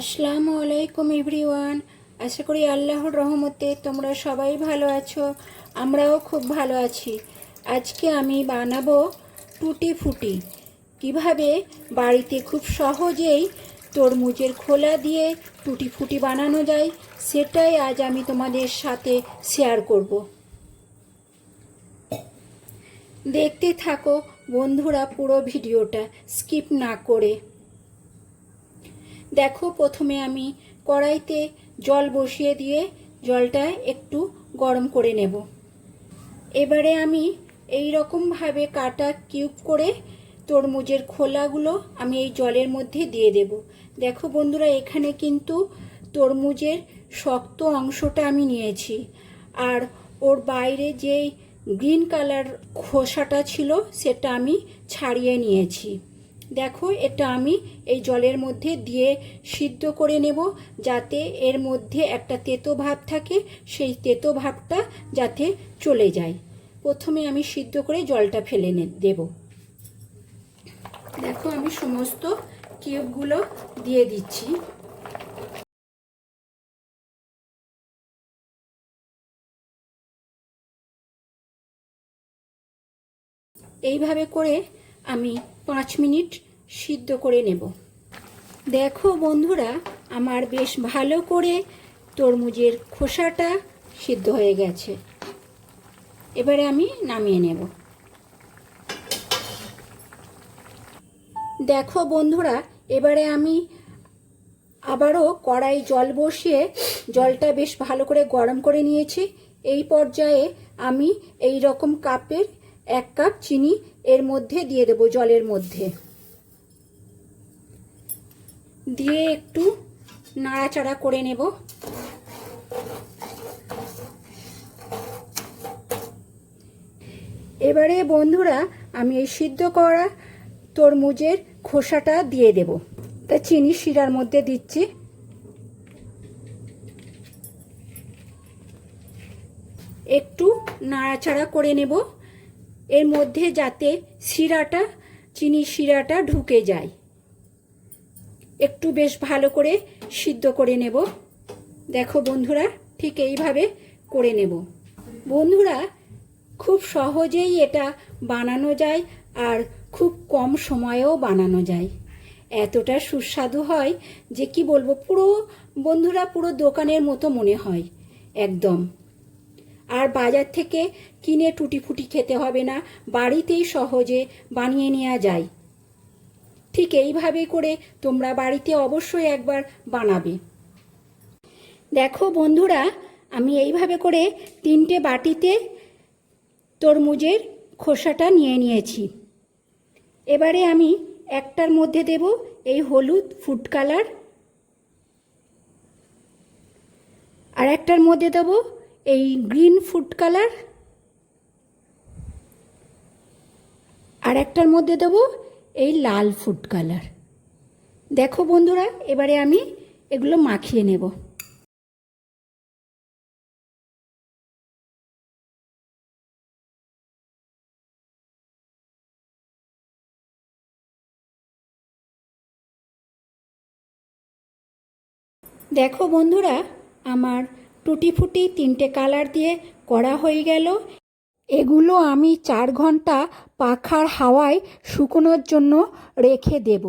আসসালামু আলাইকুম এভরিওয়ান। আশা করি আল্লাহর রহমতে তোমরা সবাই ভালো আছো, আমরাও খুব ভালো আছি। আজকে আমি বানাবো টুটি ফুটি। কিভাবে বাড়িতে খুব সহজেই তরমুজের খোলা দিয়ে টুটি ফুটি বানানো যায় সেটাই আজ আমি তোমাদের সাথে শেয়ার করব। দেখতে থাকো বন্ধুরা পুরো ভিডিওটা স্কিপ না করে। দেখো, প্রথমে আমি কড়াইতে জল বসিয়ে দিয়ে জলটা একটু গরম করে নেব। এবারে আমি এই রকমভাবে কাটা কিউব করে তরমুজের খোলাগুলো আমি এই জলের মধ্যে দিয়ে দেব। দেখো বন্ধুরা, এখানে কিন্তু তরমুজের শক্ত অংশটা আমি নিয়েছি, আর ওর বাইরে যেই গ্রিন কালার খোসাটা ছিল সেটা আমি ছাড়িয়ে নিয়েছি। দেখো, এটা আমি এই জলের মধ্যে দিয়ে সিদ্ধ করে নেব, যাতে এর মধ্যে একটা তেতো ভাব থাকে, সেই তেতো ভাবটা যাতে চলে যায়। প্রথমে আমি সিদ্ধ করে জলটা ফেলে দেব। দেখো, আমি সমস্ত কিউবগুলো দিয়ে দিচ্ছি। এইভাবে করে আমি 5 মিনিট সিদ্ধ করে নেব। দেখো বন্ধুরা, আমার বেশ ভালো করে তরমুজের খোসাটা সিদ্ধ হয়ে গেছে। এবারে আমি নামিয়ে নেব। দেখো বন্ধুরা, এবারে আমি আবারও কড়াই জল বসিয়ে জলটা বেশ ভালো করে গরম করে নিয়েছি। এই পর্যায়ে আমি এই রকম কাপের 1 কাপ চিনি এর মধ্যে দিয়ে দেব। জলের মধ্যে দিয়ে একটু নাড়াচাড়া করে নেব। এবারে বন্ধুরা, আমি এই সিদ্ধ করা তরমুজের খোসাটা দিয়ে দেব। তা চিনি শিরার মধ্যে দিচ্ছি। একটু নাড়াচাড়া করে নেব, এর মধ্যে যাতে শিরাটা, চিনি শিরাটা ঢুকে যায়। একটু বেশ ভালো করে সিদ্ধ করে নেব। দেখো বন্ধুরা, ঠিক এইভাবে করে নেব। বন্ধুরা, খুব সহজেই এটা বানানো যায়, আর খুব কম সময়েও বানানো যায়। এতটা সুস্বাদু হয় যে কি বলবো, পুরো বন্ধুরা পুরো দোকানের মতো মনে হয় একদম। আর বাজার থেকে কিনে টুটি ফুটি খেতে হবে না, বাড়িতেই সহজে বানিয়ে নেওয়া যায়। ঠিক এইভাবে করে তোমরা বাড়িতে অবশ্যই একবার বানাবে। দেখো বন্ধুরা, আমি এইভাবে করে 3টে বাটিতে তরমুজের খোসাটা নিয়ে নিয়েছি। এবারে আমি একটার মধ্যে দেব এই হলুদ ফুড কালার, আর একটার মধ্যে দেব এই গ্রিন ফুড কালার, আর একটার মধ্যে দেব এই লাল ফুড কালার। দেখো বন্ধুরা, এবারে আমি এগুলো মাখিয়ে নেব। দেখো বন্ধুরা, আমার টুটি ফুটি 3টে কালার দিয়ে করা হয়ে গেল। এগুলো আমি 4 ঘন্টা পাখার হাওয়ায় শুকোনোর জন্য রেখে দেব।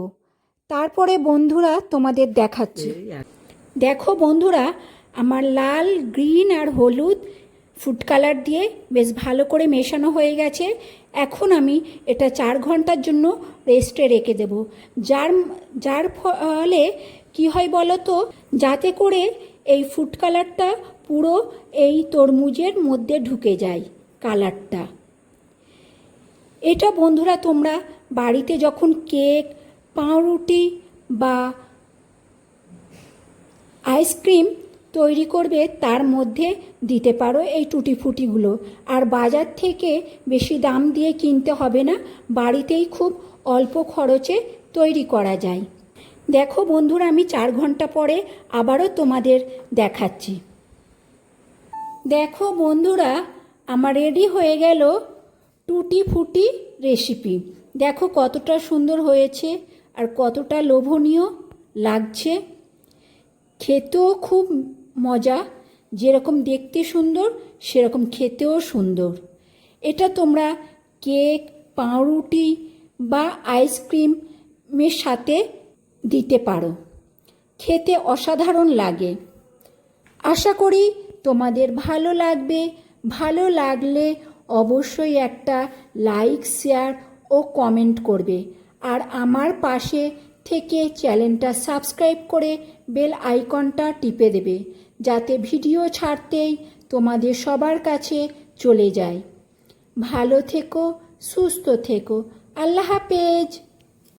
তারপরে বন্ধুরা তোমাদের দেখাচ্ছি। দেখো বন্ধুরা, আমার লাল, গ্রিন আর হলুদ ফুড কালার দিয়ে বেশ ভালো করে মেশানো হয়ে গেছে। এখন আমি এটা 4 ঘন্টার জন্য রেস্টে রেখে দেব। যার ফলে কি হয় বলো তো, যাতে করে এই ফুড কালারটা পুরো এই তরমুজের মধ্যে ঢুকে যায় কালারটা। এটা বন্ধুরা তোমরা বাড়িতে যখন কেক, পাউরুটি বা আইসক্রিম তৈরি করবে তার মধ্যে দিতে পারো এই টুটি ফুটিগুলো। আর বাজার থেকে বেশি দাম দিয়ে কিনতে হবে না, বাড়িতেই খুব অল্প খরচে তৈরি করা যায়। দেখো বন্ধুরা, আমি 4 ঘন্টা পরে আবারও তোমাদের দেখাচ্ছি। দেখো বন্ধুরা, আমার রেডি হয়ে গেল টুটি ফুটি রেসিপি। দেখো কতটা সুন্দর হয়েছে আর কতটা লোভনীয় লাগছে। খেতেও খুব মজা, যেরকম দেখতে সুন্দর সেরকম খেতেও সুন্দর। এটা তোমরা কেক, পাউরুটি বা আইসক্রিমের সাথে দিতে পারো, খেতে অসাধারণ লাগে। আশা করি তোমাদের ভালো লাগবে। ভালো লাগলে অবশ্যই একটা লাইক, শেয়ার ও কমেন্ট করবে। আর আমার পাশে থেকে চ্যানেলটা সাবস্ক্রাইব করে বেল আইকনটা টিপে দেবে, যাতে ভিডিও ছাড়তেই তোমাদের সবার কাছে চলে যায়। ভালো থেকো, সুস্থ থেকো। আল্লাহ হাফেজ।